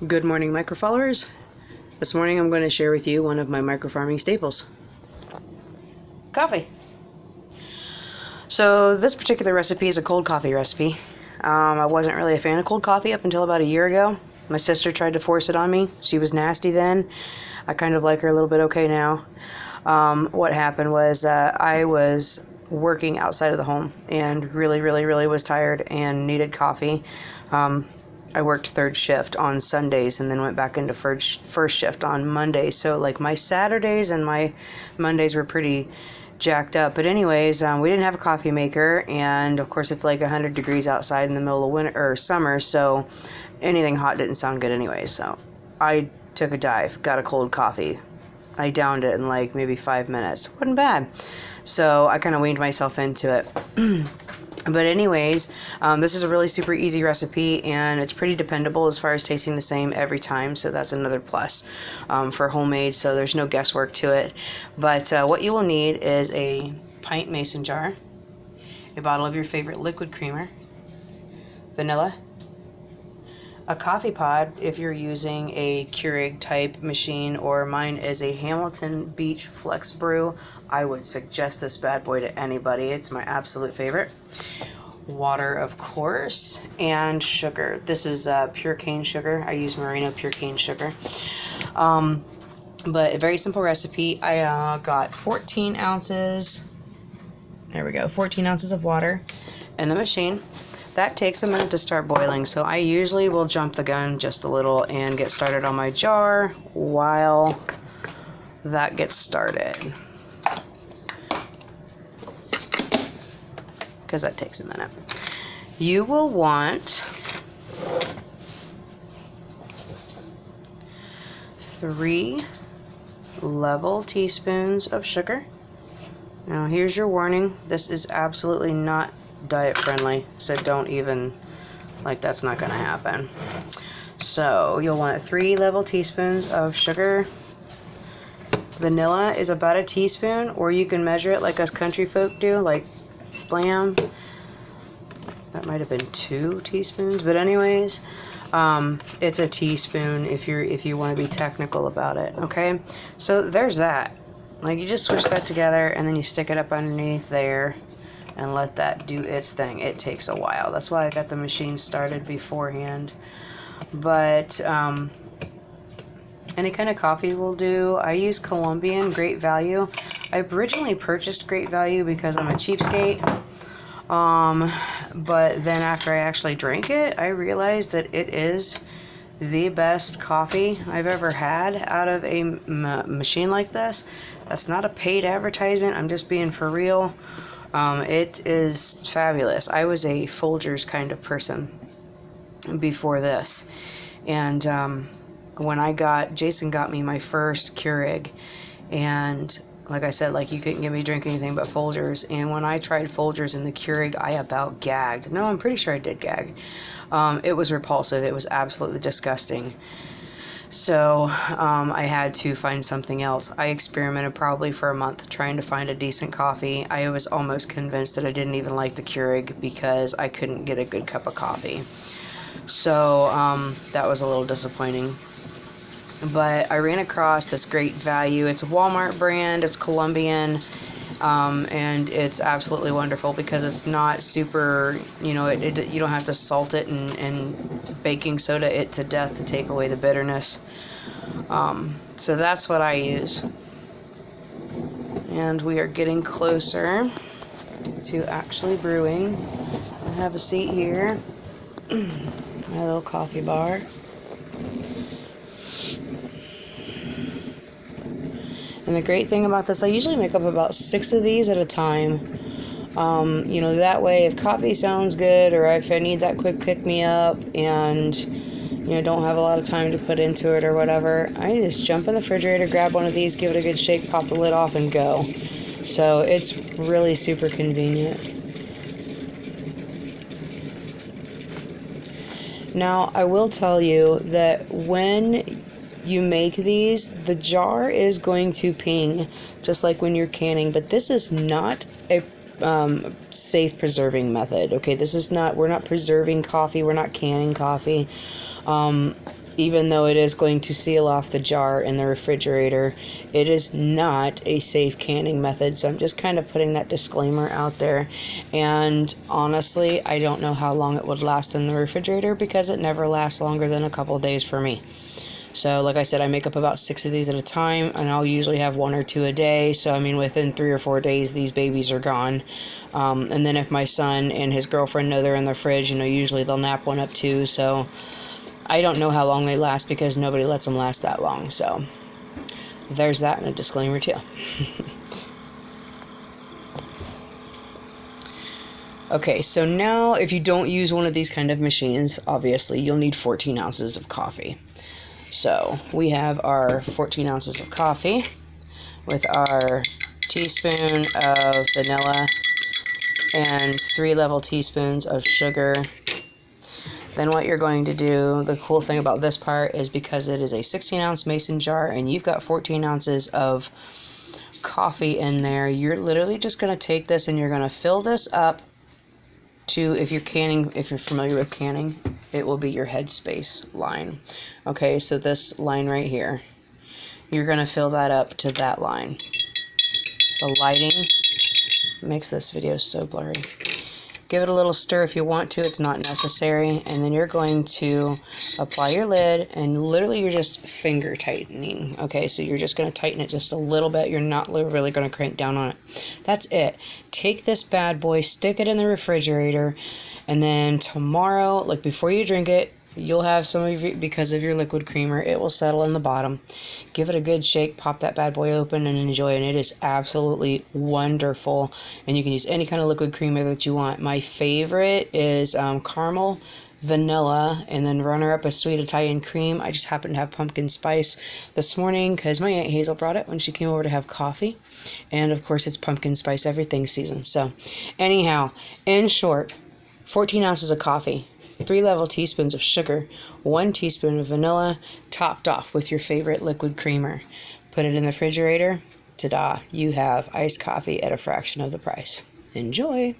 Good morning, microfollowers. This morning I'm going to share with you one of my microfarming staples. Coffee. So this particular recipe is a cold coffee recipe. I wasn't really a fan of cold coffee up until about a year ago. My sister tried to force it on me. She was nasty then. I kind of like her a little bit okay now. What happened was I was working outside of the home and really was tired and needed coffee. I worked third shift on Sundays and then went back into first shift on Mondays. So like my Saturdays and my Mondays were pretty jacked up. But anyways, we didn't have a coffee maker, and of course it's like 100 degrees outside in the middle of winter or summer, so anything hot didn't sound good anyway. So I took a dive, got a cold coffee. I downed it in like maybe 5 minutes. Wasn't bad. So I kind of weaned myself into it. But anyways, this is a really super easy recipe, and it's pretty dependable as far as tasting the same every time, so that's another plus for homemade, so there's no guesswork to it. But what you will need is a pint mason jar, a bottle of your favorite liquid creamer, vanilla, a coffee pod if you're using a Keurig type machine, or mine is a Hamilton Beach Flex Brew. I would suggest this bad boy to anybody. It's my absolute favorite. Water, of course, and sugar. This is pure cane sugar. I use Merino pure cane sugar. But a very simple recipe. I got 14 ounces. There we go. 14 ounces of water in the machine. That takes a minute to start boiling, so I usually will jump the gun just a little and get started on my jar while that gets started, because that takes a minute. You will want 3 level teaspoons of sugar. Now here's your warning, this is absolutely not diet friendly, so don't even, like, that's not gonna happen. So you'll want 3 level teaspoons of sugar. Vanilla is about a teaspoon, or you can measure it like us country folk do, like lamb. That might have been 2 teaspoons, but anyways, it's a teaspoon if you want to be technical about it. Okay, so there's that. Like, you just switch that together and then you stick it up underneath there and let that do its thing. It takes a while. That's why I got the machine started beforehand. But any kind of coffee will do. I use Colombian Great Value. I originally purchased Great Value because I'm a cheapskate. But then after I actually drank it, I realized that it is the best coffee I've ever had out of a machine like this. That's not a paid advertisement. I'm just being for real. It is fabulous. I was a Folgers kind of person before this. And when Jason got me my first Keurig, and like I said, like, you couldn't get me to drink anything but Folgers. And when I tried Folgers in the Keurig, I about gagged. No, I'm pretty sure I did gag. It was repulsive. It was absolutely disgusting. So I had to find something else. I experimented probably for a month trying to find a decent coffee. I was almost convinced that I didn't even like the Keurig because I couldn't get a good cup of coffee. So that was a little disappointing. But I ran across this Great Value. It's a Walmart brand. It's Colombian. And it's absolutely wonderful because it's not super, you don't have to salt it and baking soda it to death to take away the bitterness. So that's what I use. And we are getting closer to actually brewing. I have a seat here. My little coffee bar. And the great thing about this, I usually make up about 6 of these at a time. That way, if coffee sounds good, or if I need that quick pick-me-up and, don't have a lot of time to put into it or whatever, I just jump in the refrigerator, grab one of these, give it a good shake, pop the lid off, and go. So it's really super convenient. Now, I will tell you that when you make these, the jar is going to ping just like when you're canning, but this is not a safe preserving method. Okay, this is not, we're not preserving coffee, we're not canning coffee. even though it is going to seal off the jar in the refrigerator, it is not a safe canning method. So I'm just kind of putting that disclaimer out there. And honestly, I don't know how long it would last in the refrigerator, because it never lasts longer than a couple of days for me. So like I said, I make up about 6 of these at a time, and I'll usually have 1 or 2 a day. So I mean, within 3 or 4 days, these babies are gone. And then if my son and his girlfriend know they're in the fridge, usually they'll nap one up too. So I don't know how long they last, because nobody lets them last that long. So there's that, and a disclaimer too. Okay, so now if you don't use one of these kind of machines, obviously you'll need 14 ounces of coffee. So we have our 14 ounces of coffee with our teaspoon of vanilla and 3 level teaspoons of sugar. Then what you're going to do, the cool thing about this part is, because it is a 16-ounce mason jar and you've got 14 ounces of coffee in there, you're literally just going to take this and you're going to fill this up to, if you're familiar with canning, it will be your headspace line. Okay, so this line right here, you're going to fill that up to that line. The lighting makes this video so blurry. Give it a little stir if you want to, it's not necessary. And then you're going to apply your lid, and literally you're just finger tightening. Okay, so you're just going to tighten it just a little bit. You're not really going to crank down on it. That's it. Take this bad boy, stick it in the refrigerator, and then tomorrow, like before you drink it, you'll have some of your, because of your liquid creamer, it will settle in the bottom. Give it a good shake, pop that bad boy open, and enjoy. And it is absolutely wonderful. And you can use any kind of liquid creamer that you want. My favorite is caramel, vanilla, and then runner up a sweet Italian cream. I just happen to have pumpkin spice this morning because my Aunt Hazel brought it when she came over to have coffee. And of course, it's pumpkin spice everything season. So anyhow, in short, 14 ounces of coffee, 3 level teaspoons of sugar, 1 teaspoon of vanilla, topped off with your favorite liquid creamer. Put it in the refrigerator. Ta-da! You have iced coffee at a fraction of the price. Enjoy!